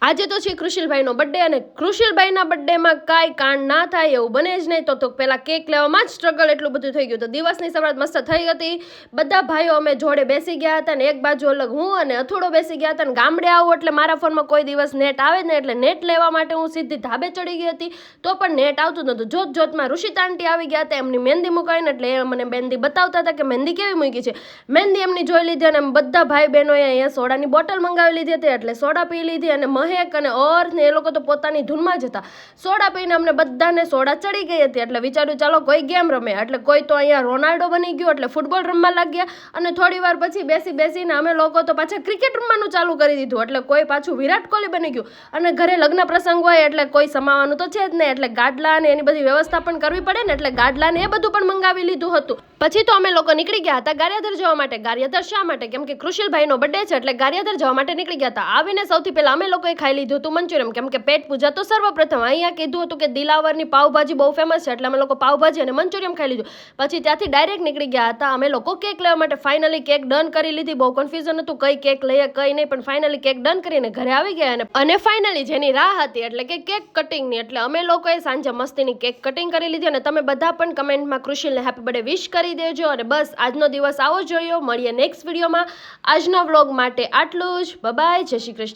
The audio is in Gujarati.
આજે તો છે કૃશિલભાઈનો બર્થડે અને કૃશિલભાઈના બર્થડેમાં કાંઈ કાંડ ના થાય એવું બને જ નહીં. તો પહેલાં કેક લેવામાં જ સ્ટ્રગલ એટલું બધું થઈ ગયું. તો દિવસની શરૂઆત મસ્ત થઈ હતી. બધા ભાઈઓ અમે જોડે બેસી ગયા હતા ને એક બાજુ અલગ હું અને અથોડો બેસી ગયા હતા. અને ગામડે આવું એટલે મારા ફોનમાં કોઈ દિવસ નેટ આવે ને એટલે નેટ લેવા માટે હું સીધી ધાબે ચડી ગઈ હતી. તો પણ નેટ આવતું નહોતું. જોત જોતમાં ઋષિત આંટી આવી ગયા હતા. એમની મહેંદી મુકાઈને એટલે એ મને મહેંદી બતાવતા હતા કે મહેંદી કેવી મૂકી છે. મહેંદી એમની જોઈ લીધી અને બધા ભાઈ બહેનોએ અહીંયા સોડાની બોટલ મંગાવી લીધી હતી એટલે સોડા પી લીધી. અને મહેક અને અર્થ ને એ લોકો તો પોતાની ધૂનમાં જ હતા. સોડા પીને અમને બધાને સોડા ચડી ગઈ હતી એટલે વિચાર્યું ચાલો કોઈ ગેમ રમે. એટલે કોઈ તો અહીંયા રોનાલ્ડો બની ગયો એટલે ફૂટબોલ રમવા લાગ્યા. અને થોડી વાર પછી બેસીને અમે લોકો તો પાછા ક્રિકેટ રમવાનું ચાલુ કરી દીધું. એટલે કોઈ પાછું વિરાટ કોહલી બની ગયું. અને ઘરે લગ્ન પ્રસંગ હોય એટલે કોઈ સમાવાનું તો છે જ નહીં. એટલે ગાડલા ને એની બધી વ્યવસ્થા પણ કરવી પડે ને એટલે ગાડલા ને એ બધું પણ મંગાવી લીધું હતું. પછી તો અમે લોકો નીકળી ગયા હતા ગારિયાધાર જવા માટે. ગારિયાધાર શા માટે? કેમ કે કૃશિલભાઈનો બર્થડે છે એટલે ગારિયાધાર જવા માટે નીકળી ગયા હતા. આવીને સૌથી પહેલા અમે લોકોએ ખાઈ લીધું હતું મંચુરિયમ. કેમ કે પેટ પૂજા તો સર્વપ્રથમ. અહીંયા કીધું હતું કે દિલાવરની પાવભાજી બહુ ફેમસ છે એટલે અમે લોકો પાવભાજી અને મંચુરિયમ ખાઈ લીધું. પછી ત્યાંથી ડાયરેક્ટ નીકળી ગયા હતા અમે લોકો કેક લેવા માટે. ફાઇનલી કેક ડન કરી લીધી. બહુ કન્ફ્યુઝન હતું કઈ કેક લઈએ કઈ નહીં, પણ ફાઇનલી કેક ડન કરીને ઘરે આવી ગયા. અને ફાઇનલી જેની રાહ હતી એટલે કે કેક કટિંગની, એટલે અમે લોકોએ સાંજે મસ્તીની કેક કટિંગ કરી લીધી. અને તમે બધા પણ કમેન્ટમાં કૃશિલને હેપી બર્થડે વિશ કરી દેજો. અને બસ આજનો દિવસ આવો જોયો. મળીએ નેક્સ્ટ વિડીયોમાં. આજના વ્લોગ માટે આટલું જ. બાય, જય શ્રી કૃષ્ણ.